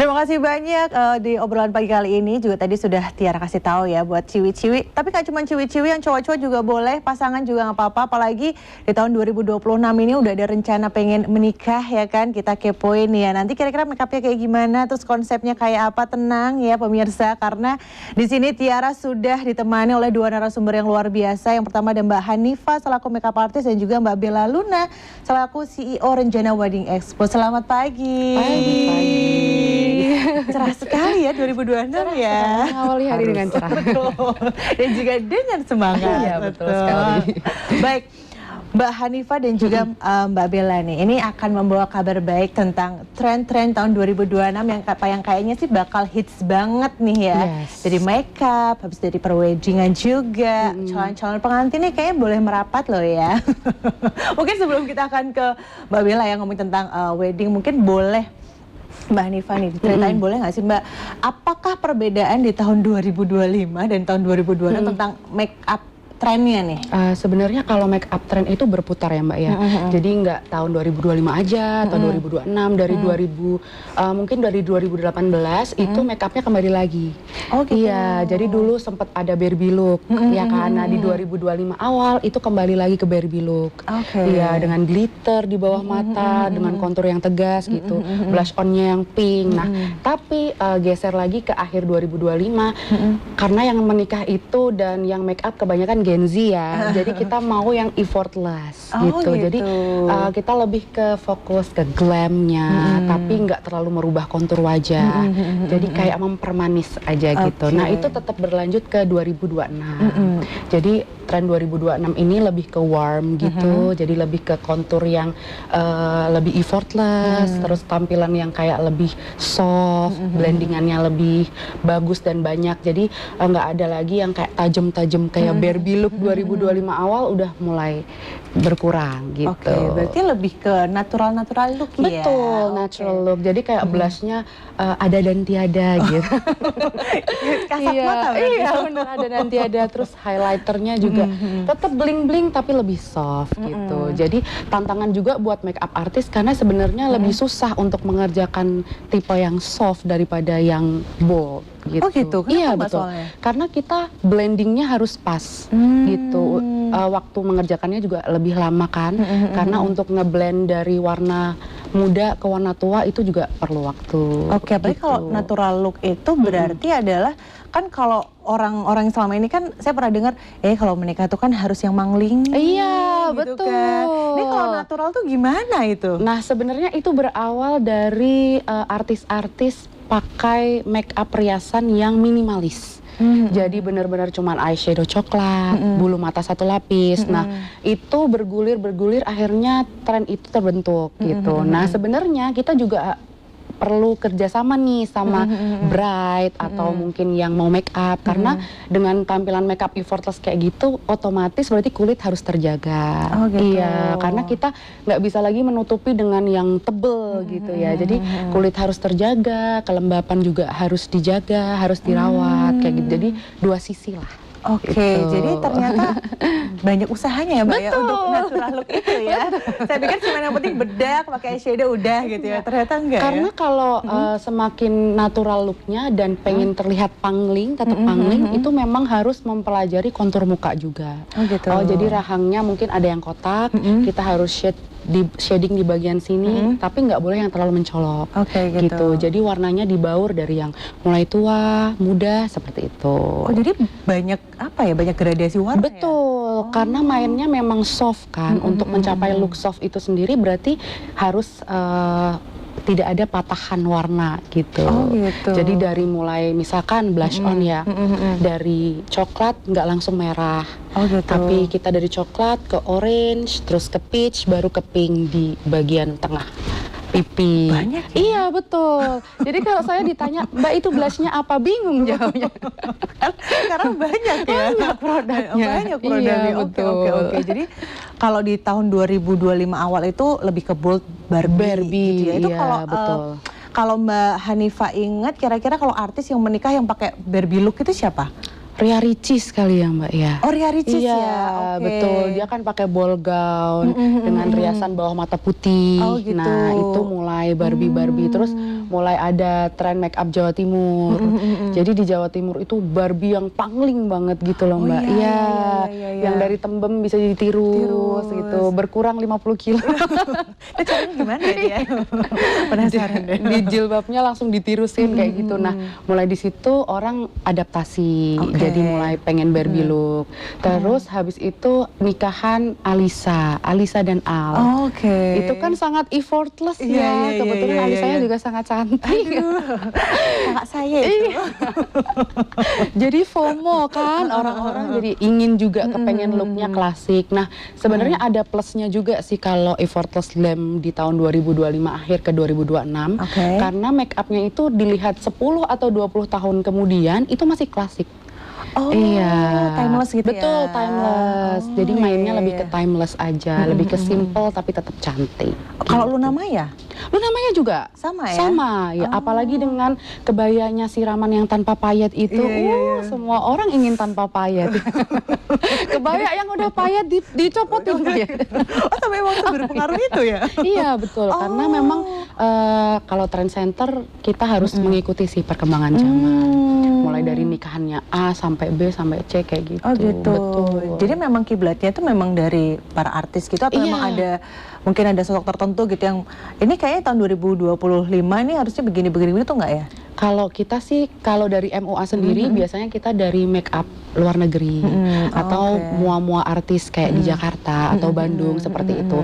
Terima kasih banyak di obrolan pagi kali ini juga tadi sudah Tiara kasih tahu ya buat ciwi-ciwi. Tapi gak cuma ciwi-ciwi, yang cowok-cowok juga boleh, pasangan juga nggak apa-apa. Apalagi di tahun 2026 ini udah ada rencana pengen menikah ya kan. Kita kepoin ya. Nanti kira-kira makeupnya kayak gimana, terus konsepnya kayak apa. Tenang ya pemirsa, karena di sini Tiara sudah ditemani oleh dua narasumber yang luar biasa. Yang pertama ada Mbak Hanifah selaku makeup artist dan juga Mbak Bella Luna selaku CEO Renjana Wedding Expo. Selamat pagi. Pagi. Cerah sekali ya 2026 ya. Mengawali hari dengan cerah. Betul. Dan juga dengan semangat. Iya, betul sekali. Baik, Mbak Hanifah dan juga Mbak Bella nih, ini akan membawa kabar baik tentang tren-tren tahun 2026 yang kayaknya sih bakal hits banget nih ya. Yes. Dari makeup, habis dari perweddingan juga, calon-calon pengantin nih kayaknya boleh merapat loh ya. Mungkin sebelum kita akan ke Mbak Bella yang ngomong tentang wedding, mungkin boleh Mbak Hanifah nih, diceritain boleh nggak sih Mbak, apakah perbedaan di tahun 2025 dan tahun 2026 tentang make up trennya nih? Sebenarnya kalau make up trend itu berputar ya Mbak ya. Jadi nggak tahun 2025 aja atau 2026, dari mungkin dari 2018 itu make upnya kembali lagi. Oh gitu. Iya, jadi dulu sempat ada Barbie look ya kan. Nah di 2025 awal itu kembali lagi ke Barbie look. Iya, dengan glitter di bawah mata, dengan kontur yang tegas gitu, blush onnya yang pink. Nah tapi geser lagi ke akhir 2025 karena yang menikah itu dan yang make up kebanyakan Gen Z ya, jadi kita mau yang effortless gitu. Jadi kita lebih ke fokus ke glamnya, tapi nggak terlalu merubah kontur wajah. Jadi kayak mempermanis aja gitu. Nah itu tetap berlanjut ke 2026. Jadi tren 2026 ini lebih ke warm gitu, jadi lebih ke kontur yang lebih effortless, terus tampilan yang kayak lebih soft, blendingannya lebih bagus dan banyak. Jadi nggak ada lagi yang kayak tajam-tajam kayak Barbie look 2025 awal udah mulai berkurang gitu. Oke, berarti lebih ke natural look ya? Betul, natural look. Jadi kayak blushnya ada dan tiada gitu. Kasat mata berarti. Iya benar, ada dan tiada. Terus highlighternya juga tetap bling-bling tapi lebih soft gitu. Jadi tantangan juga buat make up artist karena sebenarnya lebih susah untuk mengerjakan tipe yang soft daripada yang bold gitu. Oh gitu? Kenapa Iya Mbak betul. soalnya? Karena kita blendingnya harus pas gitu. Waktu mengerjakannya juga lebih lama kan. Karena untuk ngeblend dari warna muda ke warna tua itu juga perlu waktu. Oke, apalagi gitu. kalau natural look itu berarti adalah kan kalau orang-orang selama ini kan saya pernah dengar kalau menikah tuh kan harus yang mangling. Iya, gitu betul. Kan. Ini kalau natural tuh gimana itu? Nah, sebenarnya itu berawal dari artis-artis pakai make up riasan yang minimalis. Jadi benar-benar cuman eyeshadow coklat, bulu mata satu lapis. Nah, itu bergulir akhirnya tren itu terbentuk gitu. Nah, sebenarnya kita juga perlu kerjasama nih sama bride atau mungkin yang mau make up karena dengan tampilan make up effortless kayak gitu otomatis berarti kulit harus terjaga. Oh, gitu. Iya, karena kita nggak bisa lagi menutupi dengan yang tebel gitu ya. Jadi kulit harus terjaga, kelembapan juga harus dijaga, harus dirawat kayak gitu. Jadi dua sisi lah. Oke, Gitu. jadi ternyata banyak usahanya ya Mbak ya untuk natural look itu ya. Saya pikir cuma yang penting bedak, pakai eyeshadow udah gitu ya. Ternyata enggak Karena ya. kalau semakin natural looknya dan pengen terlihat pangling, tetap pangling, itu memang harus mempelajari kontur muka juga. Oh gitu. Jadi rahangnya mungkin ada yang kotak, kita harus shading di bagian sini, tapi nggak boleh yang terlalu mencolok. Oke, gitu. Jadi warnanya dibaur dari yang mulai tua, muda, seperti itu. Oh jadi banyak banyak gradasi warna. Betul, karena mainnya memang soft kan. Untuk mencapai look soft itu sendiri berarti harus tidak ada patahan warna gitu. Oh gitu. Jadi dari mulai misalkan blush on ya, dari coklat nggak langsung merah. Oh gitu. Tapi kita dari coklat ke orange, terus ke peach, baru ke pink di bagian tengah pipi. Banyak ya? Iya betul. Jadi kalau saya ditanya, Mbak itu blushnya apa, bingung jawabnya. Karena banyak ya. Banyak produknya. Banyak produknya. Iya, Oke. Jadi kalau di tahun 2025 awal itu lebih ke bold Barbie gitu ya. Itu iya, kalau betul. Kalau Mbak Hanifah ingat kira-kira kalau artis yang menikah yang pakai Barbie look itu siapa? Ria Ricis kali ya Mbak ya. Oh Ria Ricis iya, ya, betul. Dia kan pakai ball gown dengan riasan bawah mata putih. Oh, gitu. Nah itu mulai Barbie. Terus mulai ada tren make up Jawa Timur. Jadi di Jawa Timur itu Barbie yang pangling banget gitu loh Mbak. Iya, yang dari tembem bisa jadi tirus gitu, berkurang 50 kilo. Itu caranya gimana ya dia? Penasaran deh. Di jilbabnya langsung ditirusin kayak gitu. Nah, mulai di situ orang adaptasi, jadi mulai pengen Barbie look. Terus habis itu nikahan Alisa dan Al. Itu kan sangat effortless ya. Kebetulan Alisanya juga sangat cantik. Kakak saya itu. Jadi FOMO kan, orang-orang jadi ingin juga kepengen looknya klasik. Nah, sebenarnya ada plusnya juga sih kalau effortless glam di tahun 2025 akhir ke 2026. Karena make upnya itu dilihat 10 atau 20 tahun kemudian itu masih klasik. Timeless gitu ya. Betul, timeless. Jadi mainnya lebih ke timeless aja, lebih ke simple tapi tetap cantik. Kalau Luna Maya? Luna Maya juga sama ya? Sama, ya. Apalagi dengan kebayanya siraman yang tanpa payet itu, semua orang ingin tanpa payet. Kebaya yang udah payet dicopotin payet. Tapi memang berpengaruh itu ya? Iya, betul. Karena memang kalau trend center kita harus mengikuti sih perkembangan zaman. Mulai dari nikahannya A sampai B sampai C kayak gitu. Oh gitu. Betul. Jadi memang kiblatnya itu memang dari para artis gitu atau memang ada mungkin ada sosok tertentu gitu yang ini kayaknya tahun 2025 ini harusnya begini-begini itu enggak ya? Kalau kita sih, kalau dari MUA sendiri biasanya kita dari make up luar negeri atau mua-mua artis kayak di Jakarta atau Bandung seperti itu.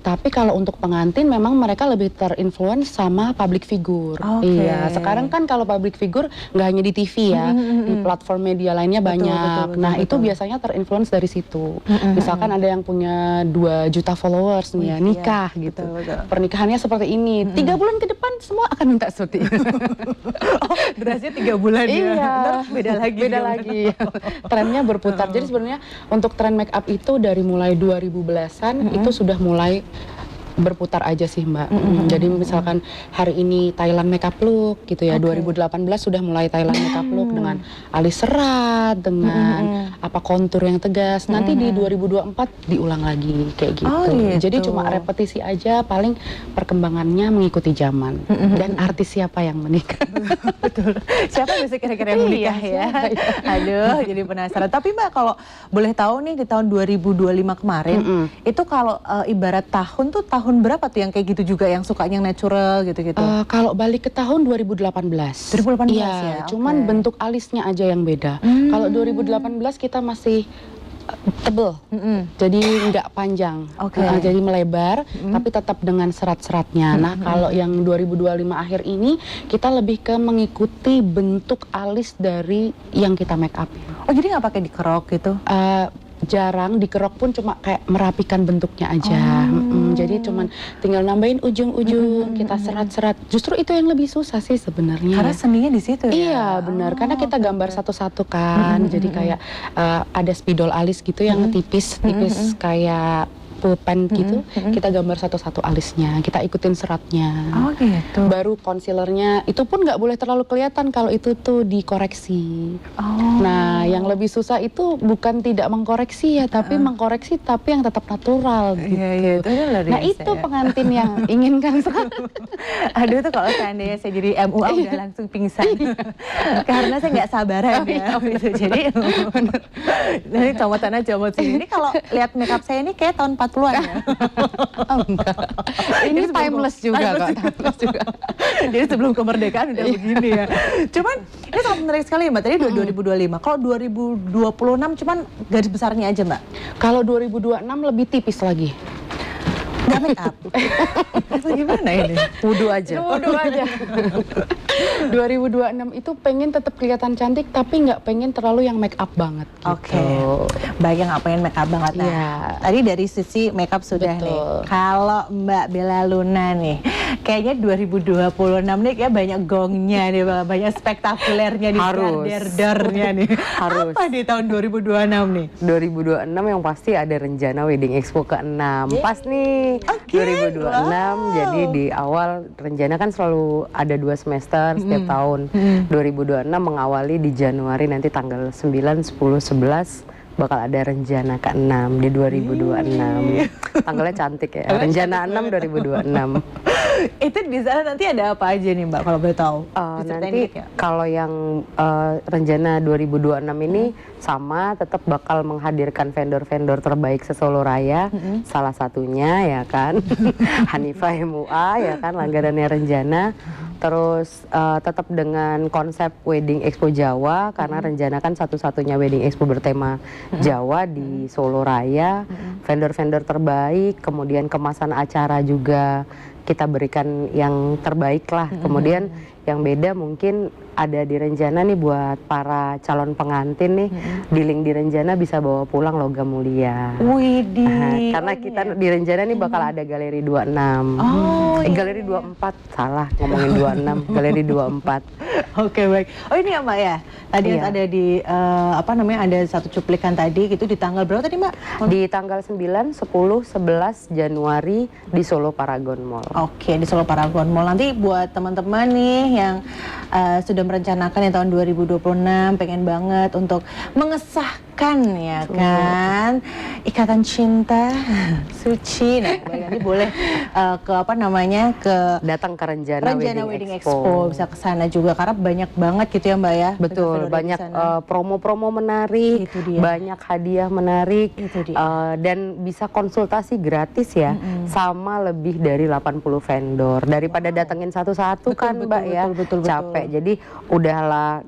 Tapi kalau untuk pengantin memang mereka lebih terinfluence sama public figure. Iya, sekarang kan kalau public figure nggak hanya di TV ya, di platform media lainnya banyak. Itu biasanya terinfluence dari situ. Misalkan ada yang punya 2 juta followers nih ya, nikah gitu. Pernikahannya seperti ini, 3 bulan ke depan semua akan minta seperti itu. Durasinya 3 bulan ya. Ntar beda lagi. Beda lagi. Trennya berputar. Jadi sebenarnya untuk tren make up itu dari mulai 2010-an itu sudah mulai berputar aja sih Mbak. Jadi misalkan hari ini Thailand makeup look gitu ya, 2018 sudah mulai Thailand makeup look dengan alis serat, dengan kontur yang tegas. Nanti di 2024 diulang lagi kayak gitu. Jadi cuma repetisi aja, paling perkembangannya mengikuti zaman. Dan artis siapa yang menikah. Betul. Siapa bisa kira-kira yang menikah ya? Aduh, jadi penasaran. Tapi Mbak kalau boleh tahu nih di tahun 2025 kemarin, itu kalau ibarat tahun tuh tahun berapa tuh yang kayak gitu juga yang sukanya yang natural gitu-gitu? Kalau balik ke tahun 2018. 2018 ya? Okay. Cuman bentuk alisnya aja yang beda. Kalau 2018 kita masih tebel, jadi nggak panjang, jadi melebar, tapi tetap dengan serat-seratnya. Nah, kalau yang 2025 akhir ini kita lebih ke mengikuti bentuk alis dari yang kita make up. Oh, jadi nggak pakai dikerok gitu? Jarang, dikerok pun cuma kayak merapikan bentuknya aja. Jadi cuman tinggal nambahin ujung-ujung, kita serat-serat. Justru itu yang lebih susah sih sebenarnya. Karena seninya di situ ya? Iya, benar. Karena kita gambar satu-satu kan. Jadi kayak ada spidol alis gitu yang tipis-tipis kayak pulpen gitu, kita gambar satu-satu alisnya, kita ikutin seratnya. Oh gitu. Baru concealernya, itu pun nggak boleh terlalu kelihatan kalau itu tuh dikoreksi. Nah, yang lebih susah itu bukan tidak mengkoreksi ya, tapi mengkoreksi tapi yang tetap natural gitu. Nah, itu pengantin yang inginkan sekarang. Aduh tuh kalau seandainya saya jadi MUA udah langsung pingsan. Karena saya nggak sabaran ya. Jadi, nanti comotan aja comot sini. Ini kalau lihat makeup saya ini kayak tahun 40-an ya. Ini timeless juga kok. Timeless juga. Jadi sebelum kemerdekaan udah begini ya. Cuman ini sangat menarik sekali ya Mbak. Tadi 2025. Kalau 2026 cuman garis besarnya aja Mbak. Kalau 2026 lebih tipis lagi. Gak make up. Atau gimana ini? Wudhu aja. 2026 itu pengen tetap kelihatan cantik tapi nggak pengen terlalu yang make up banget gitu. Baik, yang nggak pengen make up banget. Nah, tadi dari sisi make up sudah nih. Kalau Mbak Bella Luna nih, kayaknya 2026 nih kayak banyak gongnya nih, banyak spektakulernya di garder-gardernya nih. Harus. Apa di tahun 2026 nih? 2026 yang pasti ada rencana Wedding Expo ke-6. Pas nih 2026, jadi di awal rencana kan selalu ada 2 semester setiap tahun. 2026 mengawali di Januari, nanti tanggal 9, 10, 11 bakal ada rencana ke-6 di 2026. Tanggalnya cantik ya, rencana 6 2026. Itu di sana nanti ada apa aja nih Mbak kalau boleh tahu? Diceritain Nanti dikit ya? kalau yang Renjana 2026 ini sama tetap bakal menghadirkan vendor-vendor terbaik se-Solo Raya. Salah satunya ya kan Hanifah MUA ya kan, langganannya Renjana. Terus tetap dengan konsep Wedding Expo Jawa karena Renjana kan satu-satunya Wedding Expo bertema Jawa di Solo Raya. Vendor-vendor terbaik, kemudian kemasan acara juga kita berikan yang terbaik lah. Kemudian yang beda mungkin ada di Renjana nih buat para calon pengantin nih, di link di Renjana bisa bawa pulang logam mulia. Widih. Karena kita di Renjana nih bakal ada galeri 26. Galeri 24, salah ngomongin 26, galeri 24. Oke, baik. Oh ini ya Mbak ya, tadi Iya. ada di ada satu cuplikan tadi gitu di tanggal berapa tadi Mbak? Di tanggal 9, 10, 11 Januari di Solo Paragon Mall. Oke, di Solo Paragon Mall. Nanti buat teman-teman nih yang sudah merencanakan ya tahun 2026 pengen banget untuk mengesahkan ya kan ikatan cinta suci. Nah, nanti boleh ke ke Datang ke Renjana Wedding Expo. Bisa ke sana juga karena banyak banget gitu ya Mbak ya. Betul, vendor-vendor di banyak sana. promo-promo menarik, Itu dia. banyak hadiah menarik, Itu dia. dan bisa konsultasi gratis ya, sama lebih dari 80 vendor. Daripada datengin satu-satu Betul, kan betul, Mbak ya, betul, capek. Jadi udahlah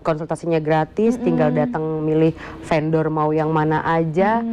konsultasinya gratis, tinggal datang milih vendor mau yang mana aja,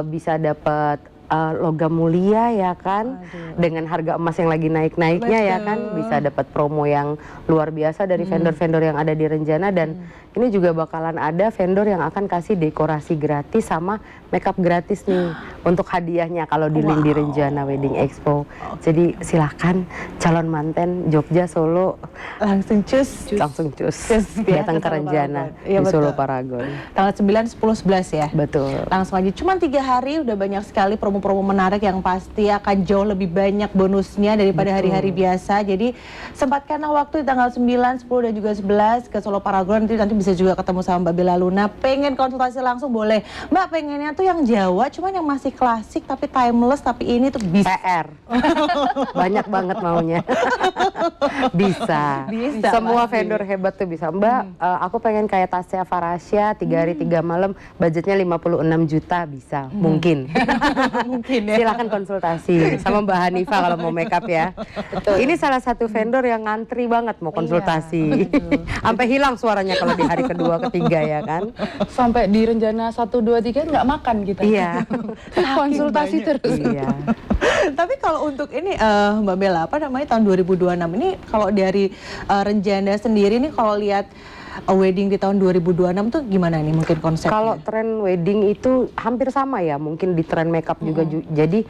bisa dapat logam mulia ya kan, dengan harga emas yang lagi naik-naiknya ya kan, bisa dapat promo yang luar biasa dari vendor-vendor yang ada di Renjana. Dan ini juga bakalan ada vendor yang akan kasih dekorasi gratis sama makeup gratis nih untuk hadiahnya kalau di link di Renjana Wedding Expo. Jadi silakan calon manten Jogja, Solo Langsung cus. langsung cus ya, datang ke ke Solo Renjana Paragon. Iya, di Solo betul. Paragon. Tanggal 9, 10, 11 ya. Betul. Langsung aja, cuma 3 hari udah banyak sekali promo-promo menarik yang pasti akan jauh lebih banyak bonusnya daripada hari-hari biasa. Jadi sempatkanlah waktu di tanggal 9, 10 dan juga 11 ke Solo Paragon. Nanti bisa juga ketemu sama Mbak Bella Luna. Pengen konsultasi langsung boleh. Mbak pengennya tuh yang Jawa, cuman yang masih klasik tapi timeless, tapi ini tuh bisa. PR. Banyak banget maunya. Bisa. Bisa, Semua pasti. vendor hebat tuh bisa. Mbak, aku pengen kayak Tasya Farasya 3 hari 3 malam, budgetnya 56 juta bisa. Mungkin. Mungkin ya. Silakan konsultasi sama Mbak Hanifah kalau mau makeup ya. Ini salah satu vendor yang ngantri banget mau konsultasi. Sampai hilang suaranya kalau di hari kedua, ketiga ya kan. Sampai di Renjana 1, 2, 3 nggak makan kita. Iya. Konsultasi banyak. terus. Iya. Tapi kalau untuk ini Mbak Bella, apa namanya tahun 2026 ini kalau dari Renjana sendiri nih kalau lihat wedding di tahun 2026 tuh gimana nih mungkin konsepnya? Kalau tren wedding itu hampir sama ya, mungkin di tren makeup juga. Jadi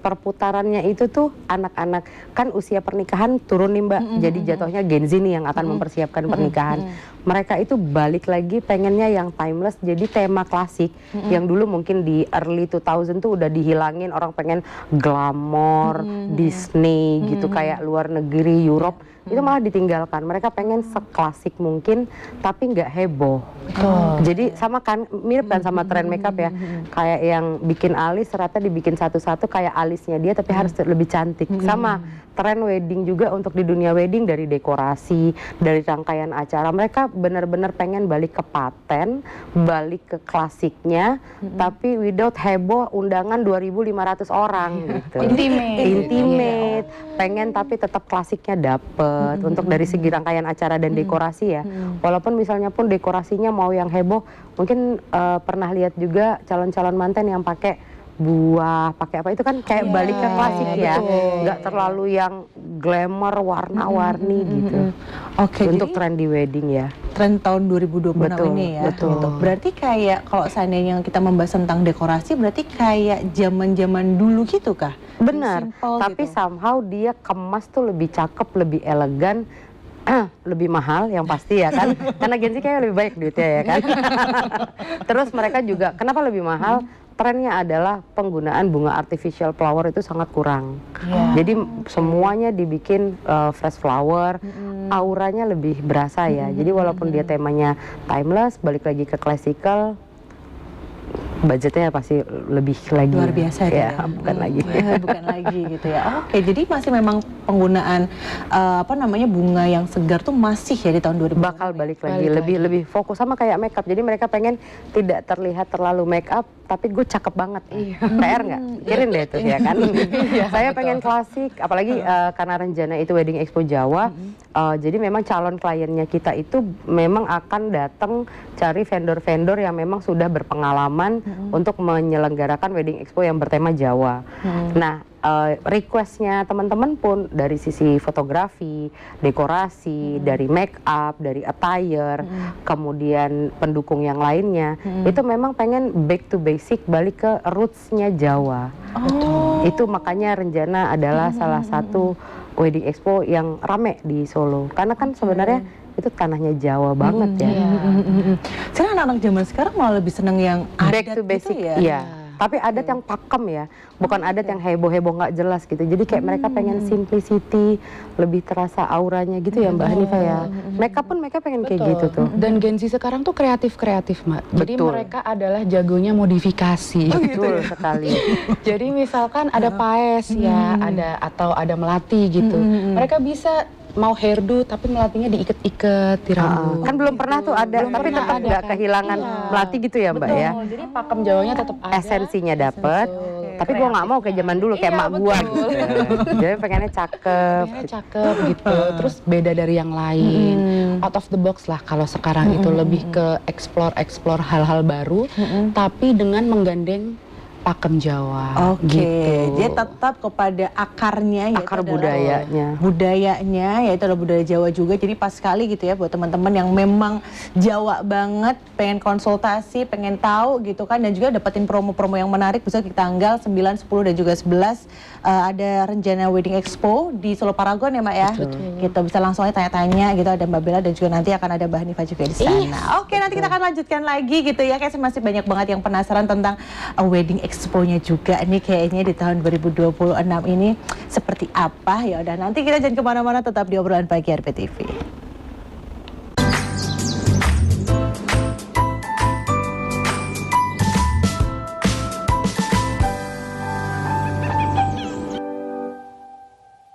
perputarannya itu tuh anak-anak kan usia pernikahan turun nih Mbak. Jadi jatuhnya Gen Z nih yang akan mempersiapkan pernikahan. Mereka itu balik lagi pengennya yang timeless, jadi tema klasik yang dulu mungkin di early 2000 tuh udah dihilangin, orang pengen glamour, Disney gitu kayak luar negeri, Europe. Itu malah ditinggalkan. Mereka pengen seklasik mungkin tapi nggak heboh. Jadi sama kan, mirip kan sama tren makeup ya. Kayak yang bikin alis ternyata dibikin satu-satu kayak alisnya dia tapi harus lebih cantik. Sama tren wedding juga untuk di dunia wedding, dari dekorasi, dari rangkaian acara. Mereka benar-benar pengen balik ke paten, balik ke klasiknya, tapi without heboh, undangan 2.500 orang gitu. Intimate. Pengen tapi tetap klasiknya dapet. Untuk dari segi rangkaian acara dan dekorasi ya. Walaupun misalnya pun dekorasinya mau yang heboh, mungkin pernah lihat juga calon-calon manten yang pakai buah, pakai apa itu kan kayak balik ke klasik ya. Nggak terlalu yang glamour, warna-warni gitu. Oke, Untuk jadi tren di wedding ya. tren tahun 2026 Betul, ini ya. betul. Gitu. Berarti kayak kalau seandainya kita membahas tentang dekorasi, berarti kayak zaman-zaman dulu gitu kah? Benar, Simple tapi gitu. somehow dia kemas tuh lebih cakep, lebih elegan, lebih mahal yang pasti ya kan. Karena Gen Z kayak lebih baik duitnya ya kan. Terus mereka juga, kenapa lebih mahal? Trennya adalah penggunaan bunga artificial flower itu sangat kurang. Jadi semuanya dibikin fresh flower, auranya lebih berasa ya. Jadi walaupun dia temanya timeless, balik lagi ke classical, budgetnya pasti lebih lagi. Luar biasa ya, ya. bukan lagi. Bukan lagi gitu ya. Oke, jadi masih memang penggunaan bunga yang segar tuh masih ya di tahun 2000. Bakal balik lagi, lebih fokus sama kayak makeup. Jadi mereka pengen tidak terlihat terlalu makeup, tapi gue cakep banget. PR nggak? Pikirin deh tuh ya kan. Saya pengen klasik, apalagi karena Renjana itu Wedding Expo Jawa. Jadi memang calon kliennya kita itu memang akan datang cari vendor-vendor yang memang sudah berpengalaman untuk menyelenggarakan Wedding Expo yang bertema Jawa. Nah, requestnya teman-teman pun dari sisi fotografi, dekorasi, dari make up, dari attire, kemudian pendukung yang lainnya, itu memang pengen back to basic, balik ke rootsnya Jawa. Itu makanya Renjana adalah salah satu Wedding Expo yang rame di Solo, karena kan sebenarnya itu tanahnya Jawa banget ya. Sekarang anak-anak zaman sekarang malah lebih seneng yang Back adat to basic, gitu ya. iya. Tapi adat yang pakem ya, bukan adat yang heboh-heboh nggak jelas gitu. Jadi kayak mereka pengen simplicity, lebih terasa auranya gitu ya Mbak Hanifah ya. Makeup pun mereka pengen kayak gitu tuh. Dan Gen Z sekarang tuh kreatif-kreatif, Mbak. Jadi Betul. mereka adalah jagonya modifikasi. Betul sekali. Jadi misalkan ada paes ya, atau ada melati gitu. Mereka bisa mau hairdo tapi melatinya diikat-ikat di rambut. Kan belum pernah tuh ada, Belum tapi pernah tetap ada nggak kan? kehilangan Iya. melati gitu ya Mbak ya. Jadi pakem Jawanya tetap ada. Esensinya dapet, Betul. tapi gue nggak mau kayak zaman dulu kayak Iya, mak gue betul. gitu. Jadi pengennya cakep. Ya, cakep gitu, terus beda dari yang lain, out of the box lah kalau sekarang itu lebih ke explore hal-hal baru, tapi dengan menggandeng pakem Jawa. Oke, gitu. dia tetap kepada akarnya, yaitu Akar adalah budayanya. yaitu adalah budaya Jawa juga. Jadi pas sekali gitu ya buat teman-teman yang memang Jawa banget, pengen konsultasi, pengen tahu gitu kan, dan juga dapetin promo-promo yang menarik. Bisa di tanggal 9, 10 dan juga 11 ada Renjana Wedding Expo di Solo Paragon ya Mbak ya. Gitu bisa langsung aja tanya-tanya gitu, ada Mbak Bella dan juga nanti akan ada Mbak Hanifah juga di sana. Oke, nanti kita akan lanjutkan lagi gitu ya. Kayak masih banyak banget yang penasaran tentang Wedding Expo-nya juga nih kayaknya di tahun 2026 ini seperti apa. Ya udah nanti kita jangan kemana-mana, tetap di obrolan pagi RPTV.